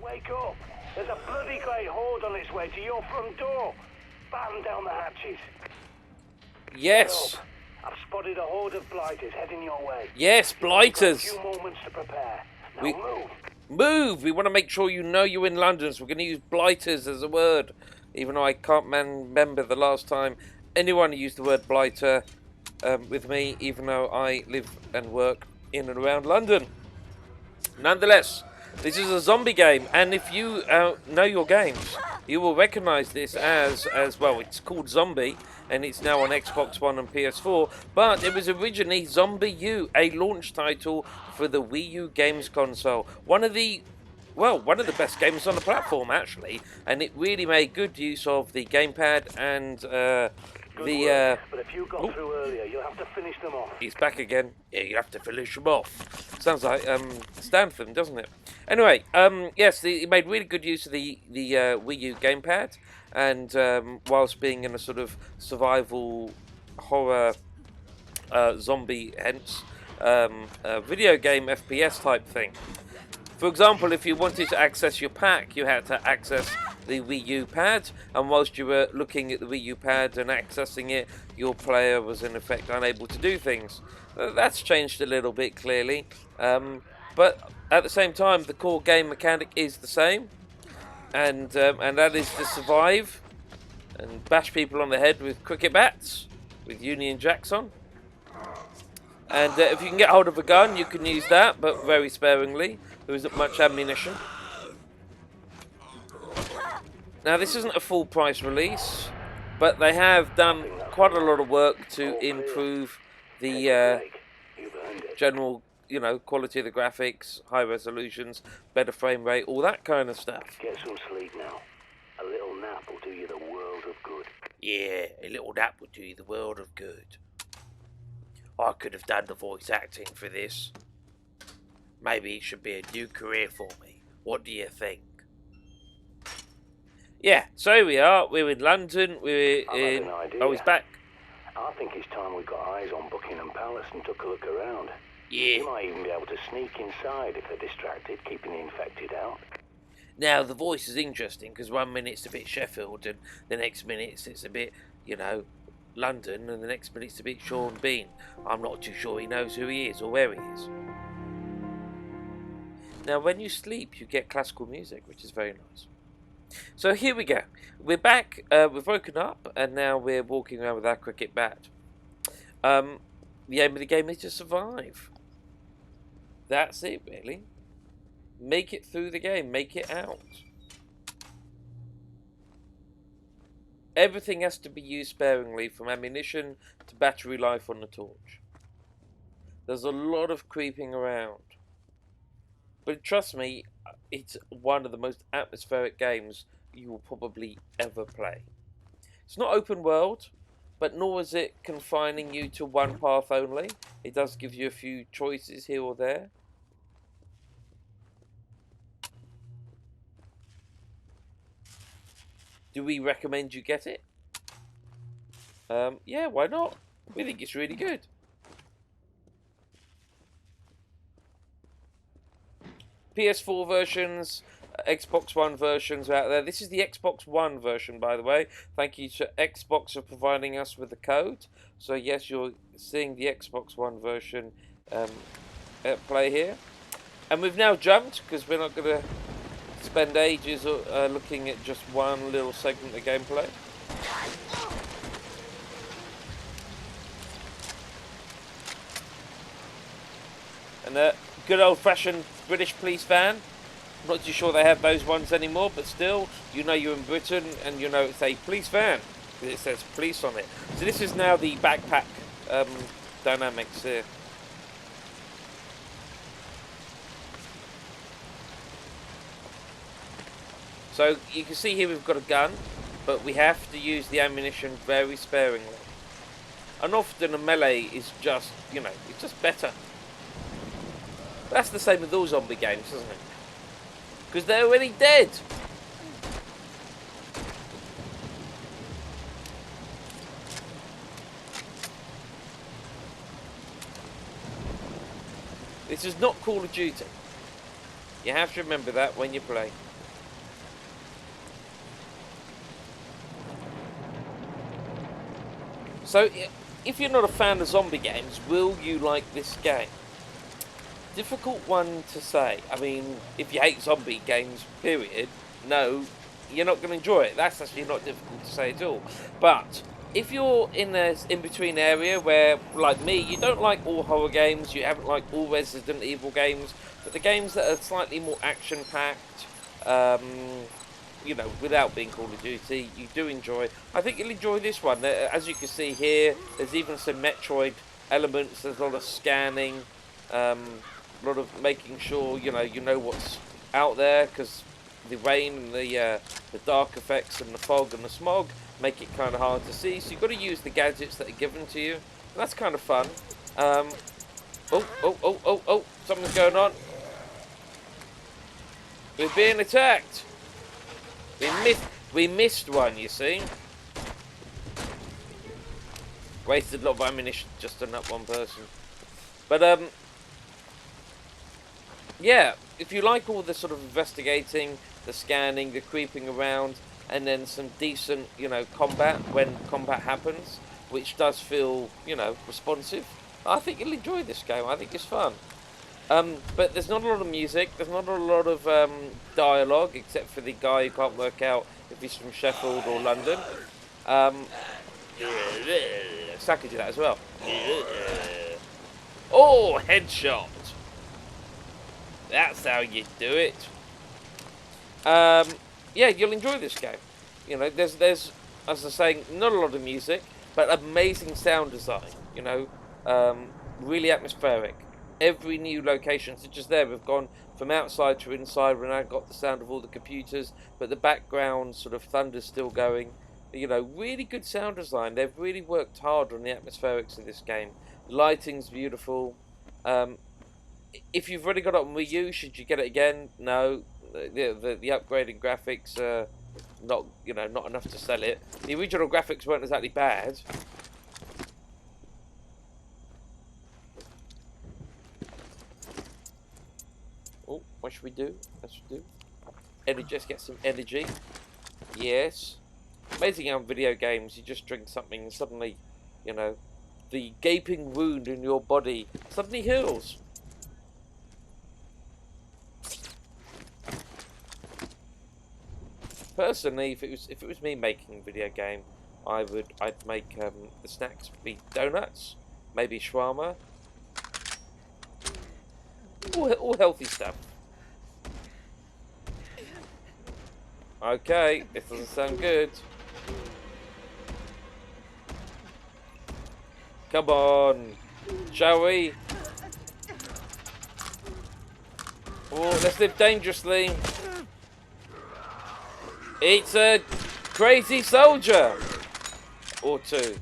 Wake up! There's a bloody great horde on its way to your front door. Batten down the hatches. Yes. I've spotted a horde of blighters heading your way. Yes, blighters. You've got a few moments to prepare. Now move. Move! We want to make sure you know you're in London, so we're going to use blighters as a word. Even though I can't remember the last time anyone used the word blighter with me, even though I live and work in and around London. Nonetheless, this is a zombie game, and if you know your games, you will recognise this as well. It's called Zombie, and it's now on Xbox One and PS4, but it was originally Zombie U, a launch title for the Wii U games console. One of the best games on the platform, actually, and it really made good use of the gamepad and but if you got through earlier, you'll have to finish them off. He's back again. Yeah, you have to finish them off. Sounds like Stantham, doesn't it? Anyway, yes, he made really good use of the Wii U gamepad, and whilst being in a sort of survival horror zombie, hence video game FPS type thing. For example, if you wanted to access your pack, you had to access the Wii U pad, and whilst you were looking at the Wii U pad and accessing it, your player was in effect unable to do things. That's changed a little bit, clearly, but at the same time, the core game mechanic is the same, and that is to survive and bash people on the head with cricket bats, with Union Jacks on. And if you can get hold of a gun, you can use that, but very sparingly. There isn't much ammunition. Now, this isn't a full price release, but they have done quite a lot of work to improve the general, quality of the graphics, high resolutions, better frame rate, all that kind of stuff. Get some sleep now. A little nap will do you the world of good. Yeah, a little nap will do you the world of good. I could have done the voice acting for this. Maybe it should be a new career for me. What do you think? Yeah, so here we are. We're in London. We're in... An idea. Oh, he's back. I think it's time we got eyes on Buckingham Palace and took a look around. Yeah. You might even be able to sneak inside if they're distracted, keeping the infected out. Now, the voice is interesting, because 1 minute it's a bit Sheffield, and the next minute it's a bit, London, and the next minute it's a bit Sean Bean. I'm not too sure he knows who he is or where he is. Now, when you sleep, you get classical music, which is very nice. So here we go. We're back. We've woken up, and now we're walking around with our cricket bat. The aim of the game is to survive. That's it, really. Make it through the game. Make it out. Everything has to be used sparingly, from ammunition to battery life on the torch. There's a lot of creeping around. But trust me, it's one of the most atmospheric games you will probably ever play. It's not open world, but nor is it confining you to one path only. It does give you a few choices here or there. Do we recommend you get it? Yeah, why not? We think it's really good. PS4 versions, Xbox One versions are out there. This is the Xbox One version, by the way. Thank you to Xbox for providing us with the code. So yes, you're seeing the Xbox One version at play here. And we've now jumped, because we're not going to spend ages looking at just one little segment of gameplay. And a good old-fashioned British police van. I'm not too sure they have those ones anymore, but still, you're in Britain, and it's a police van. It says police on it. So this is now the backpack dynamics here. So you can see here we've got a gun, but we have to use the ammunition very sparingly. And often a melee is just, it's just better. That's the same with all zombie games, isn't it? Because they're already dead. This is not Call of Duty. You have to remember that when you play. So, if you're not a fan of zombie games, will you like this game? Difficult one to say. I mean, if you hate zombie games, period, no, you're not going to enjoy it. That's actually not difficult to say at all. But if you're in a in-between area where, like me, you don't like all horror games, you haven't liked all Resident Evil games, but the games that are slightly more action-packed, you know, without being Call of Duty, you do enjoy. I think you'll enjoy this one. As you can see here, there's even some Metroid elements. There's a lot of scanning, a lot of making sure you know what's out there, because the rain and the dark effects and the fog and the smog make it kind of hard to see. So you've got to use the gadgets that are given to you. That's kind of fun. Oh! Something's going on. We're being attacked. We missed one, you see. Wasted a lot of ammunition just on that one person. But yeah, if you like all the sort of investigating, the scanning, the creeping around, and then some decent, you know, combat when combat happens, which does feel, you know, responsive, I think you'll enjoy this game. I think it's fun. But there's not a lot of music, there's not a lot of dialogue, except for the guy who can't work out if he's from Sheffield or London. So I could do that as well. Oh, headshot! That's how you do it. Yeah, you'll enjoy this game. You know, there's, as I was saying, not a lot of music, but amazing sound design. You know, really atmospheric. Every new location, such as there, we've gone from outside to inside. We've now got the sound of all the computers, but the background sort of thunder's still going. You know, really good sound design. They've really worked hard on the atmospherics of this game. The lighting's beautiful. If you've already got it on Wii U, should you get it again? No. The upgraded graphics are not enough to sell it. The original graphics weren't exactly bad. Oh, what should we do? What should we do? Energy, just get some energy. Yes. Amazing how in video games you just drink something and suddenly, you know, the gaping wound in your body suddenly heals. Personally, if it was me making a video game, I'd make the snacks be donuts, maybe shawarma, all healthy stuff. Okay, this doesn't sound good. Come on, shall we? Oh, let's live dangerously. It's a crazy soldier or two,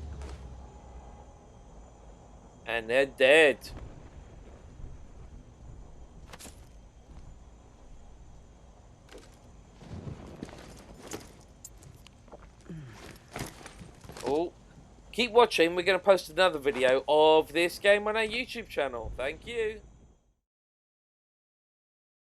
and they're dead. Oh, keep watching. We're going to post another video of this game on our YouTube channel. Thank you.